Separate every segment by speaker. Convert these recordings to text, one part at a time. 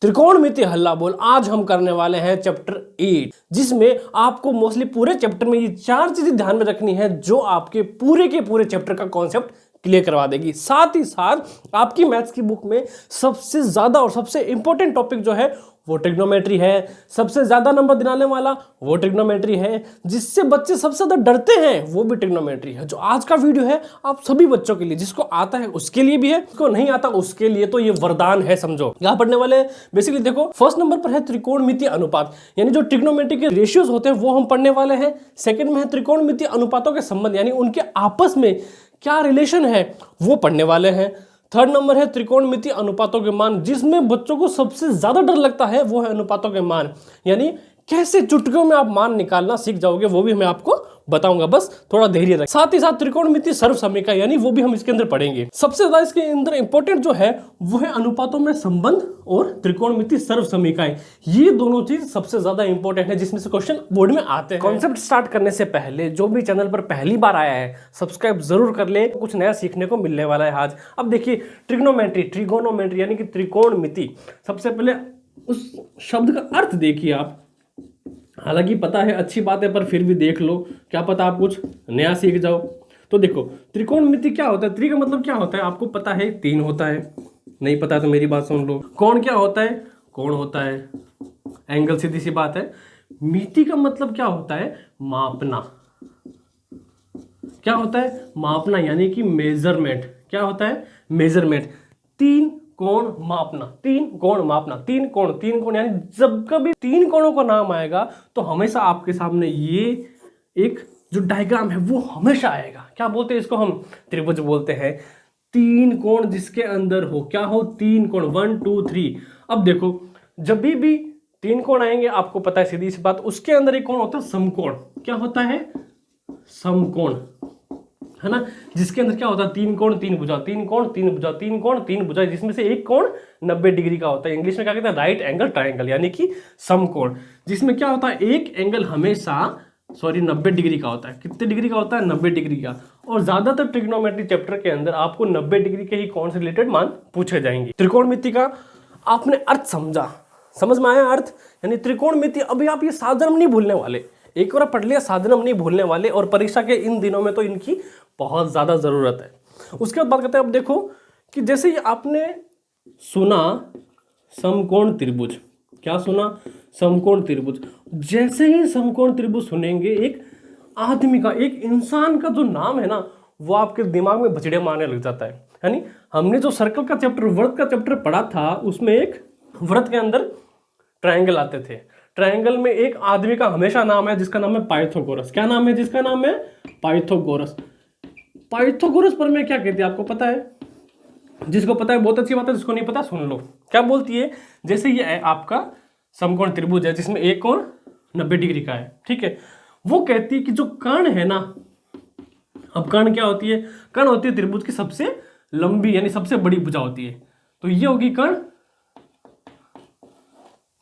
Speaker 1: त्रिकोणमिति हल्ला बोल। आज हम करने वाले हैं चैप्टर 8, जिसमें आपको मोस्टली पूरे चैप्टर में ये 4 चीजें ध्यान में रखनी है जो आपके पूरे के पूरे चैप्टर का कॉन्सेप्ट क्लियर करवा देगी। साथ ही साथ आपकी मैथ्स की बुक में सबसे ज्यादा और सबसे इंपॉर्टेंट टॉपिक जो है वो ट्रिग्नोमेट्री है। सबसे ज्यादा नंबर दिलाने वाला वो ट्रिग्नोमेट्री है। जिससे बच्चे सबसे ज्यादा डरते हैं वो भी ट्रिग्नोमेट्री है। जो आज का वीडियो है आप सभी बच्चों के लिए, जिसको आता है उसके लिए भी है, जिसको नहीं आता उसके लिए तो ये वरदान है समझो। यहां पढ़ने वाले बेसिकली देखो, फर्स्ट नंबर पर है त्रिकोणमिति अनुपात, यानी जो ट्रिग्नोमेट्री के रेशियोज होते हैं वो हम पढ़ने वाले हैं। सेकंड में है त्रिकोणमिति अनुपातों के संबंध, यानी उनके आपस में क्या रिलेशन है वो पढ़ने वाले हैं। थर्ड नंबर है त्रिकोणमिति अनुपातों के मान, जिसमें बच्चों को सबसे ज्यादा डर लगता है वो है अनुपातों के मान, यानी कैसे चुटकियों में आप मान निकालना सीख जाओगे वो भी मैं आपको बताऊंगा, बस थोड़ा धैर्य रखें। साथ ही साथ त्रिकोणमिति सर्व समीकरण, यानी वो भी हम इसके अंदर पढ़ेंगे। सबसे ज्यादा इसके अंदर इंपॉर्टेंट जो है वो है अनुपातों में संबंध और त्रिकोणमिति सर्व समीकरण। ये दोनों चीज सबसे ज्यादा इंपॉर्टेंट है जिसमें से क्वेश्चन बोर्ड में आते हैं। कॉन्सेप्ट स्टार्ट करने से पहले जो भी चैनल पर पहली बार आया है सब्सक्राइब जरूर कर ले, कुछ नया सीखने को मिलने वाला है आज। अब देखिए ट्रिगोनोमेट्री यानी कि त्रिकोणमिति, सबसे पहले उस शब्द का अर्थ देखिए आप। हालांकि पता है अच्छी बात है, पर फिर भी देख लो, क्या पता आप कुछ नया सीख जाओ। तो देखो त्रिकोणमिति क्या होता है, त्रि का मतलब क्या होता है आपको पता है, 3 होता है। नहीं पता तो मेरी बात सुन लो। कोण क्या होता है, कोण होता है एंगल, सीधी सी बात है। मिति का मतलब क्या होता है, मापना। क्या होता है, मापना, यानी कि मेजरमेंट। क्या होता है, मेजरमेंट। 3 कोण मापना, 3 कोण मापना, 3 कोण, यानी जब कभी 3 कोणों का नाम आएगा तो हमेशा आपके सामने ये एक जो डायग्राम है वो हमेशा आएगा। क्या बोलते हैं इसको, हम त्रिभुज बोलते हैं। 3 कोण जिसके अंदर हो, क्या हो, 3 कोण, 1 2 3। अब देखो जब भी 3 कोण आएंगे आपको पता है सीधी सी बात, उसके अंदर एक कोण होता है समकोण। क्या होता है, समकोण, है ना, जिसके अंदर क्या होता है 3 कोण 3 भुजा, 3 कोण 3 भुजा, 3 कोण 3 भुजा, जिसमें से एक कोण 90 डिग्री का होता है। इंग्लिश में क्या कहते हैं, राइट एंगल ट्रायंगल, यानी कि समकोण। जिसमें क्या होता है, एक एंगल हमेशा 90 डिग्री का होता है। कितने डिग्री का होता है, 90 डिग्री का। और ज्यादातर ट्रिग्नोमेट्री चैप्टर के अंदर आपको 90 डिग्री के ही कोण से रिलेटेड मान पूछे जाएंगे। त्रिकोणमिति का आपने अर्थ समझा, समझ में आया अर्थ, यानी त्रिकोणमिति। अभी आप ये साधारण नहीं भूलने वाले, एक बार पढ़ लिया साधारण नहीं भूलने वाले, और परीक्षा के इन दिनों में तो इनकी बहुत ज्यादा जरूरत है। उसके बाद बात करते हैं, अब देखो कि जैसे ही आपने सुना समकोण त्रिभुज, क्या सुना, समकोण त्रिभुज। जैसे ही समकोण त्रिभुज सुनेंगे, एक आदमी का, एक इंसान का जो नाम है ना वो आपके दिमाग में बछड़े मारने लग जाता है। यानी हमने जो सर्कल का चैप्टर, वृत्त का चैप्टर पढ़ा था, उसमें एक वृत्त के अंदर ट्रायंगल आते थे। ट्रायंगल में एक आदमी का हमेशा नाम है जिसका नाम है पाइथागोरस। क्या नाम है, जिसका नाम है पाइथागोरस। पाइथागोरस प्रमेय क्या कहती है आपको पता है, जिसको पता है बहुत अच्छी बात है, जिसको नहीं पता सुन लो। क्या बोलती है, जैसे ये आपका समकोण त्रिभुज है जिसमें एक कोण 90 डिग्री का है, ठीक है। वो कहती है कि जो कर्ण है ना, अब कर्ण क्या होती है, कर्ण होती है त्रिभुज की सबसे लंबी यानी सबसे बड़ी भुजा होती है। तो ये होगी कर्ण,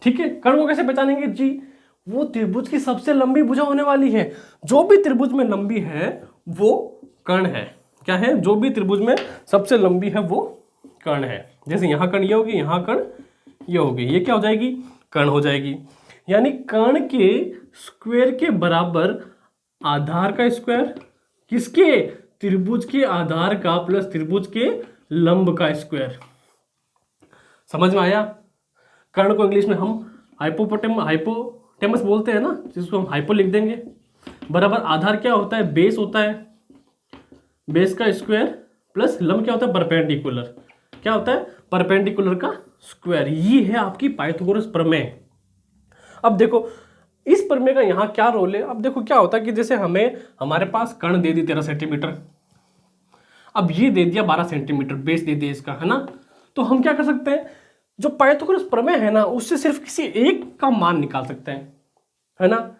Speaker 1: ठीक है। कर्ण को कैसे पहचानेंगे जी, वो त्रिभुज की सबसे लंबी भुजा होने वाली है। जो भी त्रिभुज में लंबी है वो कर्ण है। क्या है, जो भी त्रिभुज में सबसे लंबी है वो कर्ण है। जैसे यहां कर्ण ये होगी, यहां कर्ण ये होगी, ये क्या हो जाएगी, कर्ण हो जाएगी। यानी कर्ण के स्क्वायर के बराबर आधार का स्क्वायर, किसके, त्रिभुज के आधार का प्लस त्रिभुज के लंब का स्क्वायर। समझ में आया। कर्ण को इंग्लिश में हम हाइपोटेमस बोलते हैं ना, जिसको हम हाइपो लिख देंगे, बराबर आधार क्या होता है, बेस होता है, बेस का स्क्वायर प्लस लंब क्या होता है, परपेंडिकुलर। क्या होता है, परपेंडिकुलर का स्क्वायर। ये है आपकी पाइथागोरस प्रमेय। अब देखो इस प्रमेय का यहाँ क्या रोल है। अब देखो क्या होता है कि जैसे हमें, हमारे पास कर्ण दे दी 13 सेंटीमीटर, अब ये दे दिया 12 सेंटीमीटर, बेस दे दिया इसका, है ना। तो हम क्या कर सकते हैं, जो पाइथागोरस प्रमेय है ना उससे सिर्फ किसी एक का मान निकाल सकते हैं, है ना,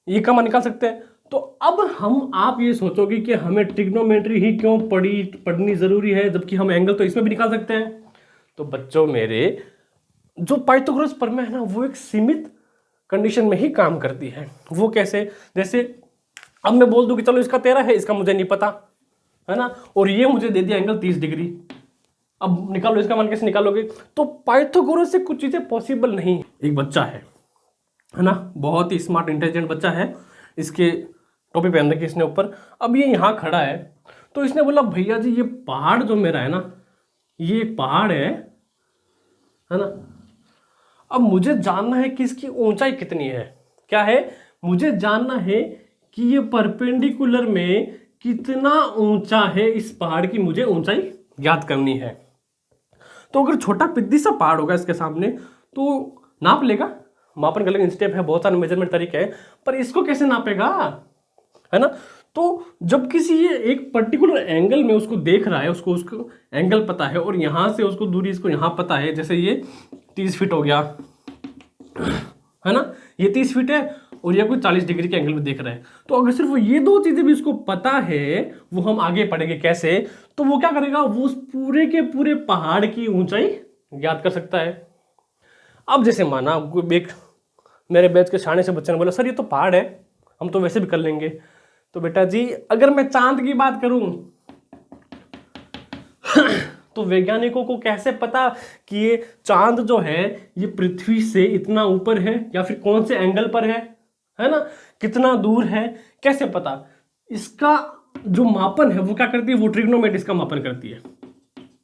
Speaker 1: ये का मान निकाल सकते हैं। तो अब आप ये सोचोगे कि हमें ट्रिग्नोमेट्री ही क्यों पढ़नी जरूरी है, जबकि हम एंगल तो इसमें भी निकाल सकते हैं। तो बच्चों मेरे, जो पाइथागोरस प्रमेय है ना वो एक सीमित कंडीशन में ही काम करती है। वो कैसे, जैसे अब मैं बोल दूं कि चलो इसका 13 है, इसका मुझे नहीं पता, है ना, और ये मुझे दे दिया एंगल 30 डिग्री। अब निकालो, इसका मान कैसे निकालोगे? तो पाइथागोरस से कुछ चीजें पॉसिबल नहीं है। एक बच्चा है ना, बहुत ही स्मार्ट इंटेलिजेंट बच्चा है, इसके टोपी पहन रखी इसने ऊपर। अब ये यहाँ खड़ा है, तो इसने बोला भैया जी ये पहाड़ जो मेरा है ना, ये एक पहाड़ है ना, अब मुझे जानना है कि इसकी ऊंचाई कितनी है। क्या है? मुझे जानना है कि ये परपेंडिकुलर में कितना ऊंचा है, इस पहाड़ की मुझे ऊंचाई ज्ञात करनी है। तो अगर छोटा पिद्दी सा पहाड़ होगा इसके सामने तो नाप लेगा, मापन कर लेगा, स्टेप है, बहुत सारे मेजरमेंट तरीके हैं, पर इसको कैसे नापेगा, है ना? तो जब किसी ये एक पर्टिकुलर एंगल में उसको देख रहा है, उसको एंगल पता है और यहां से उसको दूरी इसको यहां पता है, जैसे ये 30 फीट हो गया, है ना, ये 30 फीट है और ये कोई 40 डिग्री के एंगल में देख रहा है, तो अगर सिर्फ ये दो चीजें भी उसको पता है, वो हम आगे पढ़ेंगे कैसे, तो वो क्या करेगा, वो उस पूरे के पूरे पहाड़ की ऊंचाई ज्ञात कर सकता है। अब जैसे माना एक मेरे बैच के शाने से बच्चे ने बोला सर ये तो पहाड़ है, हम तो वैसे भी कर लेंगे। तो बेटा जी अगर मैं चांद की बात करूं तो वैज्ञानिकों को कैसे पता कि ये चांद जो है ये पृथ्वी से इतना ऊपर है या फिर कौन से एंगल पर है ना, कितना दूर है, कैसे पता? इसका जो मापन है वो क्या करती है, वो ट्रिग्नोमेट्री का मापन करती है।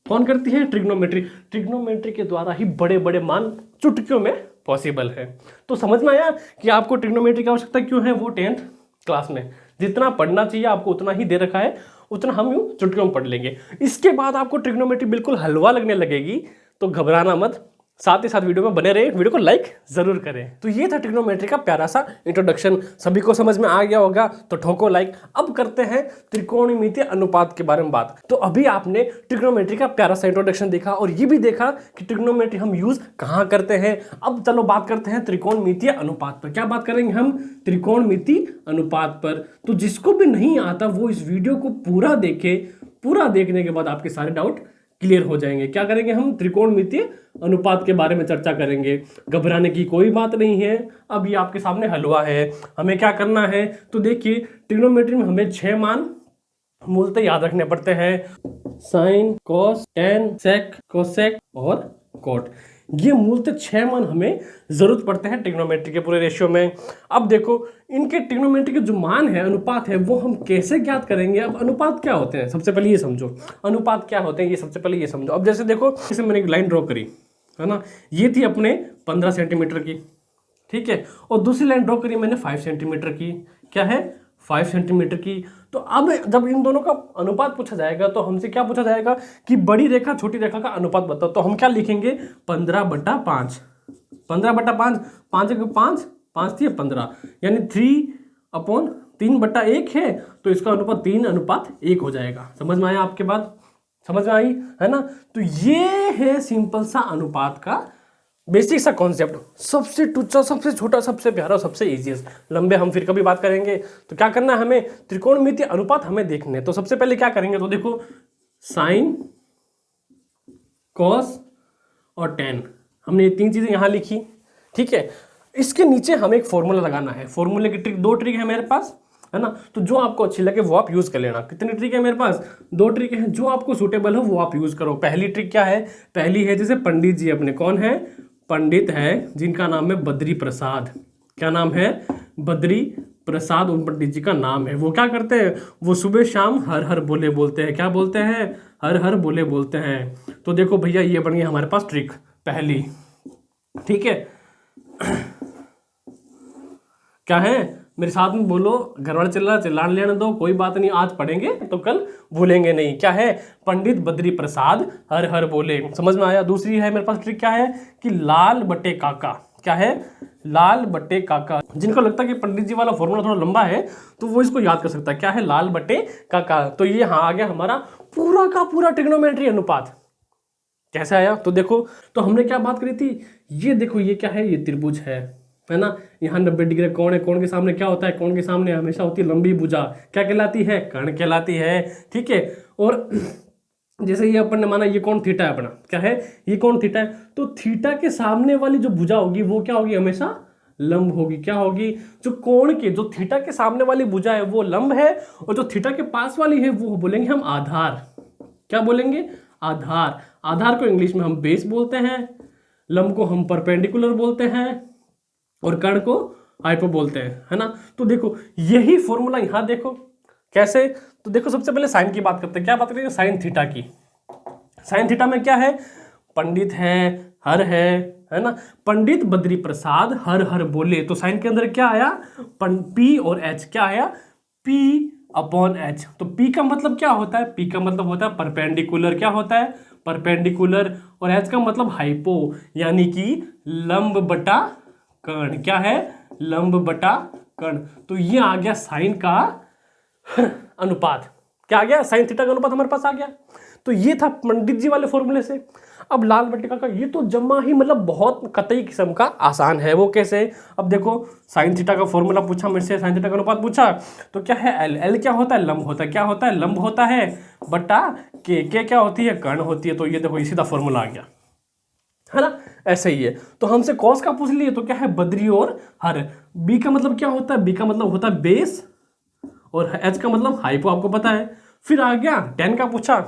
Speaker 1: कौन करती है? ट्रिग्नोमेट्री। ट्रिग्नोमेट्री के द्वारा ही बड़े बड़े मान चुटकियों में पॉसिबल है। तो समझ में आया कि आपको ट्रिग्नोमेट्री की आवश्यकता क्यों है। वो 10th क्लास में जितना पढ़ना चाहिए आपको उतना ही दे रखा है, उतना हम यूं चुटकियों में पढ़ लेंगे। इसके बाद आपको ट्रिग्नोमेट्री बिल्कुल हलवा लगने लगेगी, तो घबराना मत, साथ ही साथ वीडियो में बने रहे, वीडियो को लाइक जरूर करें। तो ये था ट्रिग्नोमेट्री का प्यारा सा इंट्रोडक्शन, सभी को समझ में आ गया होगा तो ठोको लाइक। अब करते हैं त्रिकोणमितीय अनुपात के बारे में बात। तो अभी आपने ट्रिग्नोमेट्री का प्यारा सा इंट्रोडक्शन देखा और ये भी देखा कि ट्रिग्नोमेट्री हम यूज कहाँ करते हैं। अब चलो बात करते हैं त्रिकोणमितीय अनुपात पर। क्या बात करेंगे हम? त्रिकोणमितीय अनुपात पर। तो जिसको भी नहीं आता वो इस वीडियो को पूरा देखे, पूरा देखने के बाद आपके सारे डाउट क्लियर हो जाएंगे। क्या करेंगे हम? त्रिकोणमितीय अनुपात के बारे में चर्चा करेंगे। घबराने की कोई बात नहीं है, अब ये आपके सामने हलवा है। हमें क्या करना है तो देखिए, ट्रिग्नोमेट्री में हमें 6 मान मूलतः याद रखने पड़ते हैं, साइन, कॉस, टेन, सेक, कोसेक और कॉट। ये मूलतः 6 मान हमें जरूरत पड़ते हैं ट्रिग्नोमेट्री के पूरे रेशियो में। अब देखो इनके ट्रिग्नोमेट्री के जो मान है, अनुपात है, वो हम कैसे ज्ञात करेंगे। अब अनुपात क्या होते हैं सबसे पहले ये समझो, अनुपात क्या होते हैं ये सबसे पहले ये समझो। अब जैसे देखो, जैसे मैंने एक लाइन ड्रॉ करी है ना, ये थी अपने 15 सेंटीमीटर की, ठीक है, और दूसरी लाइन ड्रॉ करी मैंने 5 सेंटीमीटर की। क्या है? 5 सेंटीमीटर की। तो अब जब इन दोनों का अनुपात पूछा जाएगा तो हमसे क्या पूछा जाएगा कि बड़ी रेखा छोटी रेखा का अनुपात बताओ। तो हम क्या लिखेंगे? 15/5। 15/5, 5 एक 5, 5 थी 15, यानी 3/3/1 है, तो इसका अनुपात 3:1 हो जाएगा। समझ में आया आपके बात? समझ में आई है ना? तो ये है सिंपल सा अनुपात का बेसिक सा कॉन्सेप्ट, सबसे टुच्चा, सबसे छोटा, सबसे प्यारा, सबसे इजीएस्ट। लंबे हम फिर कभी बात करेंगे। तो क्या करना है हमें? त्रिकोणमितीय अनुपात हमें देखने। तो सबसे पहले क्या करेंगे, तो देखो साइन, कॉस और टेन, हमने ये 3 चीजें यहां लिखी, ठीक है। इसके नीचे हमें एक फॉर्मूला लगाना है। फॉर्मूले की ट्रिक, 2 ट्रिक है मेरे पास, है ना, तो जो आपको अच्छी लगे वो आप यूज कर लेना। कितनी ट्रिक है मेरे पास? 2 ट्रिक है, जो आपको सूटेबल हो वो आप यूज करो। पहली ट्रिक क्या है? पहली है जैसे पंडित जी अपने, कौन है? पंडित है जिनका नाम है बद्री प्रसाद। क्या नाम है? बद्री प्रसाद, उन पंडित जी का नाम है। वो क्या करते हैं? वो सुबह शाम हर हर बोले बोलते हैं। क्या बोलते हैं? हर हर बोले बोलते हैं। तो देखो भैया ये बन गई हमारे पास ट्रिक पहली, ठीक है। क्या है? मेरे साथ में बोलो, घर वाले चिल्लाने लेने दो, कोई बात नहीं, आज पढ़ेंगे तो कल भूलेंगे नहीं। क्या है? पंडित बद्री प्रसाद हर हर बोले। समझ में आया? दूसरी है मेरे पास ट्रिक, क्या है कि लाल बटे काका। क्या है? लाल बटे काका। जिनको लगता है कि पंडित जी वाला फॉर्मूला थोड़ा लंबा है तो वो इसको याद कर सकता है। क्या है? लाल बटे काका। तो ये हाँ आ गया हमारा पूरा का पूरा ट्रिग्नोमेट्री अनुपात। कैसे आया? तो देखो, तो हमने क्या बात करी थी, ये देखो ये क्या है? ये त्रिभुज है ना, यहाँ 90 डिग्री कोण है। कोण के सामने क्या होता है? कोण के सामने हमेशा होती है लंबी भुजा। क्या कहलाती है? कर्ण कहलाती है, ठीक है। और जैसे ये अपन ने माना ये कोण थीटा है अपना, क्या है? ये कोण थीटा है, तो थीटा के सामने वाली जो भुजा होगी वो क्या होगी? हमेशा लंब होगी। क्या होगी? जो कोण के, जो थीटा के सामने वाली भुजा है वो लंब है, और जो थीटा के पास वाली है वो बोलेंगे हम आधार। क्या बोलेंगे? आधार। आधार को इंग्लिश में हम बेस बोलते हैं, लंब को हम परपेंडिकुलर बोलते हैं और कर्ण को हाइपो बोलते हैं, है ना। तो देखो यही फॉर्मूला यहां देखो कैसे। तो देखो सबसे पहले साइन की बात करते हैं। क्या बात करेंगे? साइन थीटा की। साइन थीटा में क्या है? पंडित है, हर है ना। पंडित बद्री प्रसाद हर हर बोले, तो साइन के अंदर क्या आया? पी और एच। क्या आया? P upon H. तो पी का मतलब क्या होता है? पी का मतलब होता है परपेंडिकुलर। क्या होता है? परपेंडिकुलर। और एच का मतलब हाइपो, यानी कि लंब बटा कर्ण। क्या है? लंब बटा कर्ण। तो ये आ गया साइन का अनुपात। क्या आ गया? साइन थीटा का अनुपात हमारे पास आ गया। तो ये था पंडित जी वाले फॉर्मूले से। अब लाल बट्टिका का ये तो जम्मा ही मतलब बहुत कतई किस्म का आसान है। वो कैसे? अब देखो साइन थीटा का फॉर्मूला पूछा मेरे से, साइन थीटा का अनुपात पूछा, तो क्या है? एल। एल क्या होता है? लंब होता है। क्या होता है? लंब होता है बटा के क्या होती है? कर्ण होती है। तो ये देखो सीधा फॉर्मूला आ गया, है ना। ऐसे ही है। तो हमसे कॉस का पूछ लिए, तो क्या है? बद्री और हर। बी का मतलब क्या होता है? बी का मतलब होता है बेस और एच का मतलब हाइपो, आपको पता है। फिर आ गया टेन का पूछा।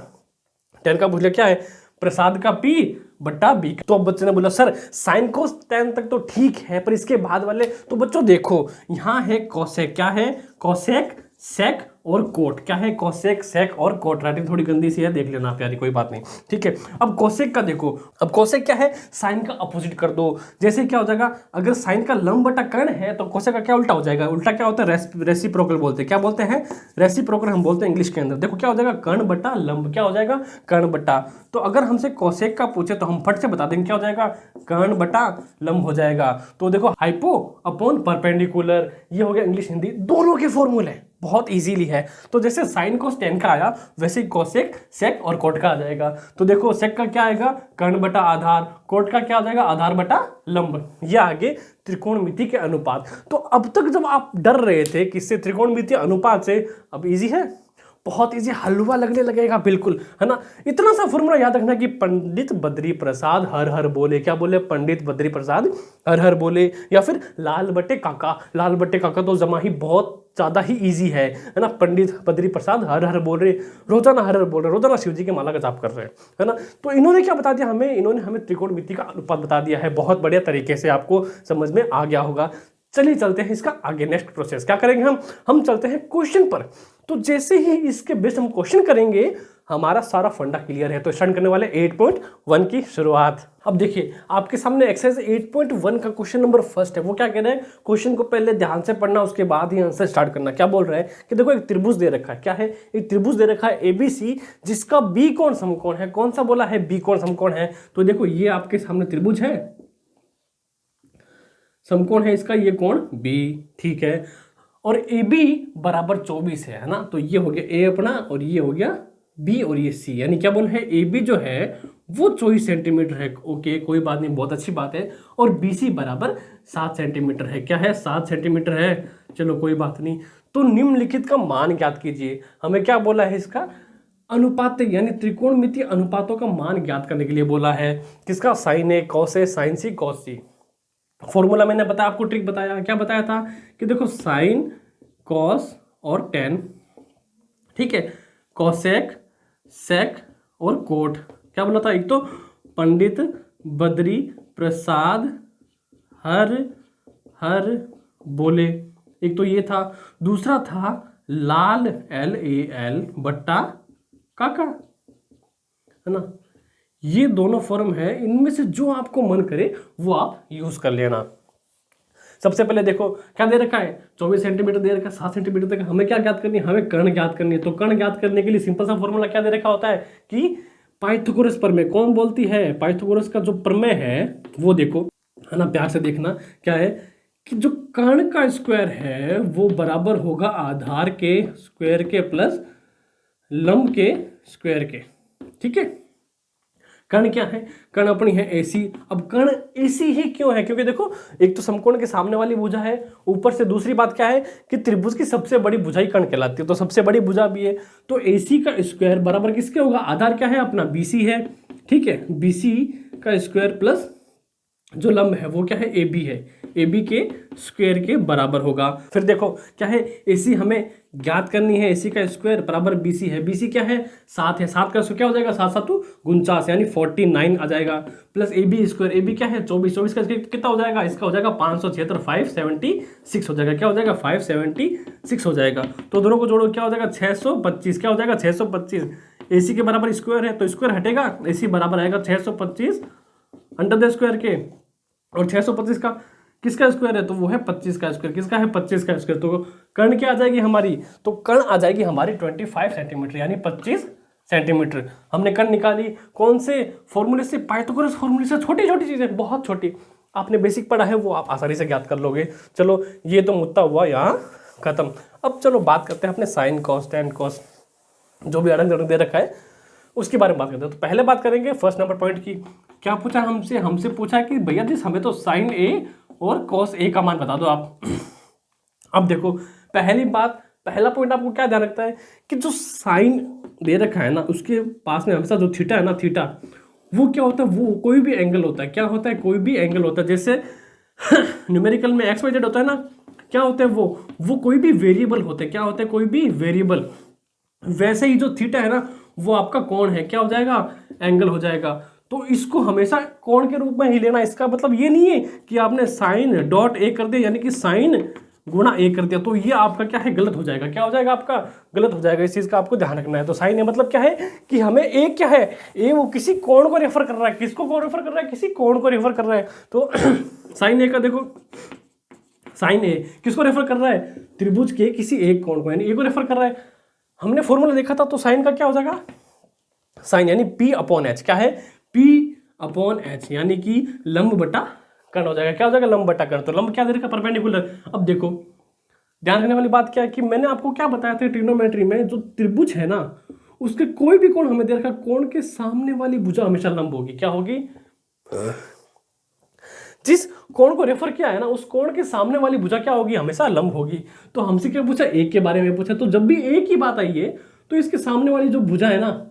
Speaker 1: टेन का पूछ लिया, क्या है? प्रसाद का पी बट्टा बी। तो अब बच्चे ने बोला सर साइन कोस टेन तक तो ठीक है, पर इसके बाद वाले तो बच्चों देखो यहां है कोसेक। क्या है? कोसेक, सेक और कोट। क्या है? कोसेक, सेक और कोट। राइटिंग थोड़ी गंदी सी है, देख लेना प्यारी, कोई बात नहीं, ठीक है। अब कोसेक का देखो। अब कोसेक क्या है? साइन का अपोजिट कर दो। जैसे क्या हो जाएगा? अगर साइन का लंब बटा कर्ण है तो कोसेक का क्या उल्टा हो जाएगा? उल्टा क्या होता है? रेसिप्रोकल बोलते हैं। क्या बोलते हैं? रेसिप्रोकल हम बोलते हैं इंग्लिश के अंदर। देखो क्या हो जाएगा? कर्ण बटा लंब। क्या हो जाएगा? कर्ण बटा। तो अगर हमसे कोसेक का पूछे तो हम फट से बता देंगे क्या हो जाएगा? कर्ण बटा लंब हो जाएगा। तो देखो हाइपो अपॉन परपेंडिकुलर, ये हो गया इंग्लिश हिंदी दोनों के फॉर्मूले। बहुत इजीली है। तो जैसे साइन कोस टेन का आया वैसे ही कोसेक, सेक और कोट का आ जाएगा। तो देखो सेक का क्या आएगा? कर्ण बटा आधार। कोट का क्या आ जाएगा? आधार बटा लंब। ये आगे त्रिकोणमिति के अनुपात। तो अब तक जब आप डर रहे थे किससे? त्रिकोणमिति अनुपात से, अब इजी है, बहुत इजी, हलवा लगने लगेगा बिल्कुल, है ना। इतना सा फॉर्मूला याद रखना कि पंडित बद्री प्रसाद हर हर बोले। क्या बोले? पंडित बद्री प्रसाद हर हर बोले। या फिर लाल बट्टे काका। लाल बट्टे काका तो जमा ही बहुत ज्यादा ही इजी है ना। पंडित बद्री प्रसाद हर हर बोल रहे, रोजाना हर हर बोल रहे, रोजाना शिव जी के माला का जाप कर रहे हैं, है ना। तो इन्होंने क्या बता दिया हमें? इन्होंने हमें त्रिकोणमिति का अनुपात बता दिया है। बहुत बढ़िया तरीके से आपको समझ में आ गया होगा। चलिए चलते हैं इसका आगे नेक्स्ट प्रोसेस। क्या करेंगे हम चलते हैं क्वेश्चन पर। तो जैसे ही इसके बेस्ड हम क्वेश्चन करेंगे हमारा सारा फंडा क्लियर है। तो स्टार्ट करने वाले 8.1 की शुरुआत। अब देखिए आपके सामने एक्सरसाइज 8.1 का क्वेश्चन नंबर फर्स्ट है। वो क्या कह रहे हैं? क्वेश्चन को पहले ध्यान से पढ़ना, उसके बाद ही आंसर स्टार्ट करना। क्या बोल रहा है कि देखो एक त्रिभुज दे रखा है। क्या है? एक त्रिभुज दे रखा है एबीसी, जिसका बी कोण समकोण है। कौन सा बोला है? बी कोण समकोण है। तो देखो ये आपके सामने त्रिभुज है, समकोण है इसका, ये कोण बी, ठीक है। और ए बी बराबर 24 है ना। तो ये हो गया ए अपना और ये हो गया बी और ये सी। यानी क्या बोल है? ए बी जो है वो 24 सेंटीमीटर है। ओके कोई बात नहीं, बहुत अच्छी बात है। और बी सी बराबर 7 सेंटीमीटर है। क्या है? 7 सेंटीमीटर है। चलो कोई बात नहीं। तो निम्नलिखित का मान ज्ञात कीजिए। हमें क्या बोला है? इसका अनुपात यानी त्रिकोणमितीय अनुपातों का मान ज्ञात करने के लिए बोला है। किसका? Sign A cos A, sign C cos C. Formula मैंने बताया आपको, ट्रिक बताया। क्या बताया था? कि देखो साइन, कॉस और टेन, ठीक है, कॉसेक, सेक और कोट। क्या बोला था? एक तो पंडित बद्री प्रसाद हर हर बोले, एक तो ये था। दूसरा था लाल एल ए एल बट्टा काका, है ना। ये दोनों फॉर्म है, इनमें से जो आपको मन करे वो आप यूज कर लेना। सबसे पहले देखो क्या दे रखा है? 24 सेंटीमीटर दे रखा है, 7 सेंटीमीटर तक। हमें क्या ज्ञात करनी है? हमें कर्ण ज्ञात करनी है। तो कर्ण ज्ञात करने के लिए सिंपल सा फॉर्मूला क्या दे रखा होता है कि पाइथागोरस प्रमेय। कौन बोलती है? पाइथागोरस का जो प्रमेय है वो देखो, है ना, प्यार से देखना। क्या है कि जो कर्ण का स्क्वायर है वो बराबर होगा आधार के स्क्वायर के प्लस लंब के स्क्वायर के, ठीक है। कर्ण क्या है? कर्ण अपनी है एसी। अब कर्ण एसी ही क्यों है? क्योंकि देखो एक तो समकोण के सामने वाली भुजा है, ऊपर से दूसरी बात क्या है कि त्रिभुज की सबसे बड़ी भुजा ही कर्ण कहलाती है। तो सबसे बड़ी भुजा भी है। तो एसी का स्क्वायर बराबर किसके होगा? आधार क्या है अपना? बीसी है, ठीक है। बीसी का स्क्वायर प्लस जो लंब है वो क्या है, ए बी है, ए बी के स्क्वायर के बराबर होगा। फिर देखो क्या है, ए सी हमें ज्ञात करनी है, ए सी का स्क्वायर बराबर बी सी है, बी सी क्या है 7 है, 7 का स्क्वायर क्या हो जाएगा 7 7 49 यानी 49 आ जाएगा, plus A B square, A B क्या है 24, 24 का स्क्वायर कितना हो जाएगा, इसका हो जाएगा 576, 576 हो जाएगा, क्या हो जाएगा 576 हो जाएगा। तो दोनों को जोड़ो क्या हो जाएगा 625, क्या हो जाएगा 625, ए सी के बराबर स्क्वायर है तो स्क्वायर हटेगा, ए सी बराबर आएगा 625 अंडर द स्क्वायर के, और 625 का किसका स्क्वायर है तो वो है 25 का स्क्वायर, किसका है 25 का स्क्वायर, तो कर्ण क्या आ जाएगी हमारी, तो कर्ण आ जाएगी हमारी 25 सेंटीमीटर यानी 25 सेंटीमीटर। हमने कर्ण निकाली कौन से फॉर्मूले से, पाइथागोरस फॉर्मूले से, छोटी छोटी चीजें बहुत छोटी, आपने बेसिक पढ़ा है वो आप आसानी से ज्ञात कर लोगे। चलो ये तो मुद्दा हुआ यहाँ खत्म। अब चलो बात करते हैं अपने साइन कॉस टेन कॉस जो भी अड़ंग दे रखा है उसके बारे में बात करते हैं। तो पहले बात करेंगे फर्स्ट नंबर पॉइंट की। क्या पूछा हमसे पूछा कि भैया जी हमें तो साइन ए और कॉस ए का मान बता दो आप। अब देखो पहला पॉइंट आपको क्या ध्यान रखता है कि जो साइन दे रखा है ना उसके पास में हमेशा जो थीटा है ना, थीटा वो क्या होता है, वो कोई भी एंगल होता है, क्या होता है कोई भी एंगल होता है। जैसे न्यूमेरिकल में एक्स वाई जेड होता है ना, क्या होता है वो कोई भी वेरिएबल होते हैं, क्या होते हैं कोई भी वेरिएबल। वैसे ही जो थीटा है ना वो आपका कोण है, क्या हो जाएगा एंगल हो जाएगा। तो इसको हमेशा कोण के रूप में ही लेना। इसका मतलब ये नहीं है कि आपने साइन डॉट ए कर दिया यानी कि साइन गुणा ए कर दिया, तो ये आपका क्या है गलत हो जाएगा, क्या हो जाएगा आपका गलत हो जाएगा। इस चीज का आपको ध्यान रखना है। तो साइन ए मतलब क्या है कि हमें ए क्या है, ए वो किसी कोण को रेफर कर रहा है, किसको कोण रेफर कर रहा है, किसी कोण को रेफर कर रहा है। तो साइन ए का देखो, साइन ए किसको रेफर कर रहा है, त्रिभुज के किसी एक कोण को यानी ए को रेफर कर रहा है। हमने फॉर्मूला देखा था तो साइन का क्या हो जाएगा, साइन यानी पी अपॉन एच, क्या है पी अपॉन एच यानी कि लंब बटा कर्ण हो जाएगा, क्या हो जाएगा लंब बटा कर्ण। तो लंब क्या दे रखा परपेंडिकुलर। अब देखो ध्यान रखने वाली बात क्या है कि मैंने आपको क्या बताया था ट्रिग्नोमेट्री में, जो त्रिभुज है ना उसके कोई भी कोण हमें दे रखा, कोण के सामने वाली भुजा हमेशा लंब होगी, क्या होगी, जिस कोण को रेफर किया है ना उस कोण के सामने वाली भुजा क्या होगी हमेशा लंब होगी। तो हमसे क्या पूछा, एक के बारे में पूछा, तो जब भी एक की बात आई है तो इसके सामने वाली जो भुजा है ना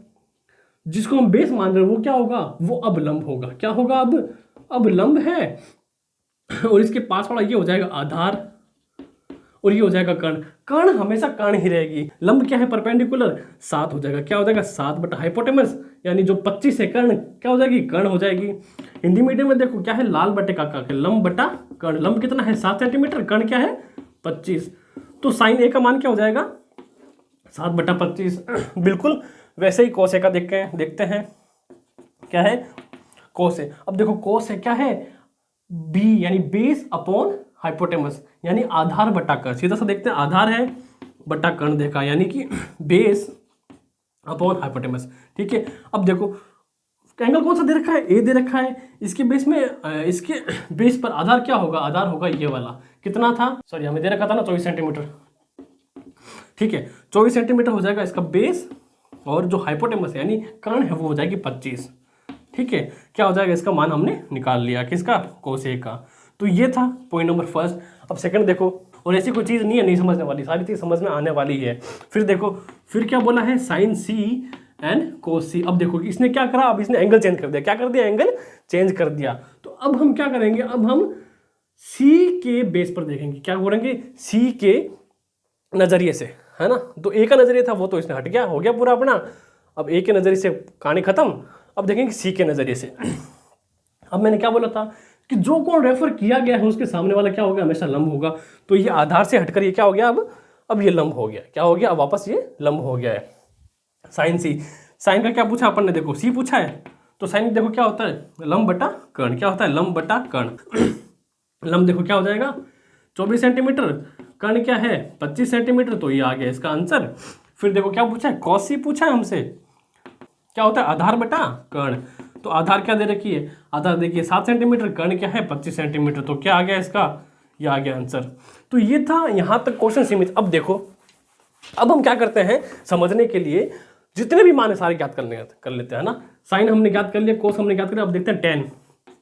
Speaker 1: जिसको हम बेस मान रहे हैं वो क्या होगा, वो अब लंब होगा, क्या होगा अब लंब है। और इसके पास वाला ये हो जाएगा आधार और ये हो जाएगा कर्ण, कर्ण हमेशा कर्ण ही रहेगी। लंब क्या है परपेंडिकुलर 7 हो जाएगा, क्या हो जाएगा 7 बटा हाइपोटेनस यानी जो 25 है कर्ण क्या हो जाएगी कर्ण हो जाएगी। हिंदी मीडियम में देखो क्या है लाल बटे का लंब बटा कर्ण, लंब कितना है 7 सेंटीमीटर, कर्ण क्या है 25। तो साइन ए का मान क्या हो जाएगा 7 बटा 25। बिल्कुल वैसे ही कोस ए का देखते हैं क्या है कोस ए। अब देखो कोस ए क्या है बी यानी बेस अपॉन हाइपोटेनस यानी आधार बटा कर्ण, सीधा सा देखते हैं आधार है बटा कर्ण देखा यानी कि बेस अपॉन हाइपोटेनस। ठीक है अब देखो एंगल कौन सा दे रखा है, ए दे रखा है, इसके बेस में इसके बेस पर आधार क्या होगा, आधार होगा ये वाला, कितना था सॉरी हमें दे रखा था ना 24 सेंटीमीटर। ठीक है 24 सेंटीमीटर हो जाएगा इसका बेस और जो हाइपोटेनस यानी कर्ण है वो हो जाएगी 25। ठीक है क्या हो जाएगा इसका मान हमने निकाल लिया किसका कोस ए का। तो ये था पॉइंट नंबर फर्स्ट। अब सेकंड देखो, और ऐसी कोई चीज़ नहीं है नहीं समझने वाली, सारी चीज़ समझ में आने वाली है। फिर देखो फिर क्या बोला है साइन सी एंड कोस सी। अब देखो इसने क्या करा, अब इसने एंगल चेंज कर दिया, क्या कर दिया एंगल चेंज कर दिया। तो अब हम क्या करेंगे, अब हम सी के बेस पर देखेंगे, क्या करेंगे सी के नजरिए से, है ना। तो ए का नजरिया था वो तो इसने हट गया, हो गया पूरा अपना। अब ए के नजरिए से कहानी खत्म, अब देखेंगे सी के नजरिए से। अब मैंने क्या बोला था कि जो कोण रेफर किया गया है उसके सामने वाला क्या होगा हमेशा लंब होगा। तो ये आधार से हटकर ये क्या हो गया, अब ये लंब हो गया, क्या हो गया अब वापस ये लंब हो गया है। साइन सी, साइन का क्या पूछा अपन ने, देखो सी पूछा है तो साइन देखो क्या होता है लंब बटा कर्ण, क्या होता है लंब बटा कर्ण। लंब देखो क्या हो जाएगा 24 सेंटीमीटर, कर्ण क्या है 25 सेंटीमीटर, तो ये आ गया इसका आंसर। फिर देखो क्या पूछा है कॉस सी पूछा है हमसे, क्या होता है आधार बटा कर्ण। तो आधार क्या दे रखी है, आधार देखिए 7 सेंटीमीटर, कर्ण क्या है 25 सेंटीमीटर, तो क्या आ गया इसका, ये आ गया आंसर। तो ये था यहाँ तक क्वेश्चन सीमित। अब देखो अब हम क्या करते हैं समझने के लिए जितने भी मान है सारे ज्ञात कर लेते हैं ना। साइन हमने ज्ञात कर लिया, कोस हमने ज्ञात कर लिया, अब देखते हैं टेन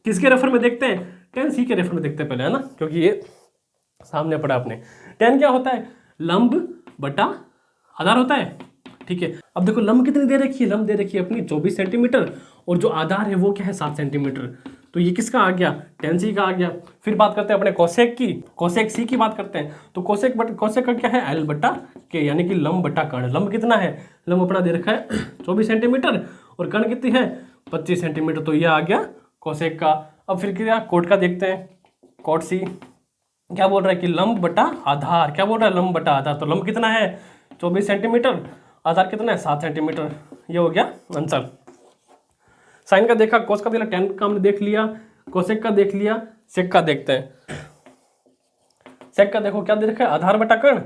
Speaker 1: किसके रेफर में देखते हैं, टेन सी के रेफर में देखते हैं पहले, है ना, क्योंकि ये सामने पड़ा अपने। टेन क्या होता है लंब बटा आधार होता है। ठीक है अब देखो लंब कितनी दे रखी है, लंब दे रखी है अपनी 24 सेंटीमीटर और जो आधार है वो क्या है 7 सेंटीमीटर। तो ये किसका आ गया, tan c का आ गया। फिर बात करते हैं अपने कोसेक की, कोसेक c की बात करते हैं। तो कोसेक का क्या है, l बटा k, यानी कि लंब बटा कर्ण। लंब कितना है, लंब अपना दे रखा है 24 सेंटीमीटर और कर्ण कितनी है 25 सेंटीमीटर। तो ये आ गया कोसेक का। अब फिर क्या कोट का देखते हैं, कोट सी क्या बोल रहा है कि लंब बटा आधार, क्या बोल रहा है लंब बटा आधार। तो लंब कितना है 24 सेंटीमीटर, आधार कितना है 7 सेंटीमीटर। ये हो गया आंसर। साइन का देखा, कोस का देखा, टेन का हमने देख लिया, कोसेक का देख लिया, सेक का देखते हैं। सेक का देखो क्या दे रखा है, आधार बटा कर्ण,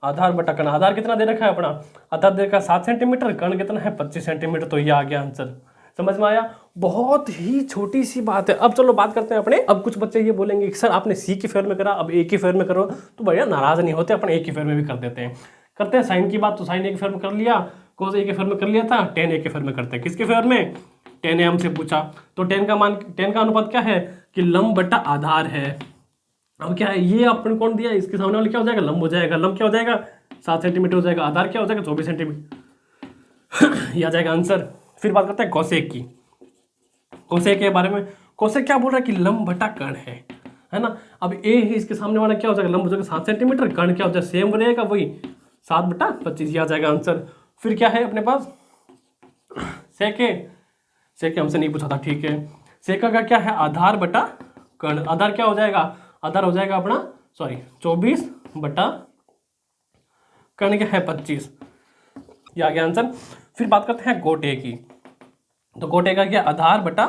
Speaker 1: आधार बटा कर्ण। आधार कितना दे रखा है अपना, आधार दे रखा है 7 सेंटीमीटर, कर्ण कितना है 25 सेंटीमीटर। तो ये आ गया आंसर। समझ में आया, बहुत ही छोटी सी बात है। अब चलो बात करते हैं अपने, अब कुछ बच्चे ये बोलेंगे कि सर आपने सी की फेवर में करा, अब ए की फेवर में करो। तो भैया नाराज नहीं होते, अपने ए की फेवर में भी कर देते हैं। करते हैं साइन की बात, तो साइन ए के फेवर में कर लिया, कोस ए के फेवर में कर लिया था, टेन ए के फेवर में करते हैं। किसके फेवर में, टेन ए हमसे पूछा। तो टेन का मान, टेन का अनुपात क्या है कि लंब बटा आधार है। अब क्या है, ये अपन कौन दिया, इसके सामने वाले क्या हो जाएगा, लंब हो जाएगा। लंब क्या हो जाएगा 7 सेंटीमीटर हो जाएगा, आधार क्या हो जाएगा 24 सेंटीमीटर। ये आ जाएगा आंसर। फिर बात करते हैं कोसेक की, कोसेक के बारे में। कोसेक क्या बोल रहा है कि लंब बटा कर्ण है ना। अब ए है, इसके सामने वाला क्या हो जाएगा, लंब हो जाएगा 7 सेंटीमीटर, कर्ण क्या हो जाएगा सेम रहेगा वही 7 बटा 25। ये आ जाएगा आंसर। फिर क्या है अपने पास, सेके, सेके हमसे नहीं पूछा था, ठीक है। सेका का क्या है, आधार बटा कर्ण। आधार क्या हो जाएगा, आधार हो जाएगा अपना 24 बटा कर्ण क्या है 25। ये आ गया आंसर। फिर बात करते हैं गोटे की। तो गोटे का क्या, आधार बटा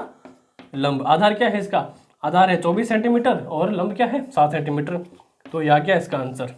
Speaker 1: लंब। आधार क्या है इसका, आधार है 24 सेंटीमीटर और लंब क्या है 7 सेंटीमीटर। तो ये आ गया इसका आंसर।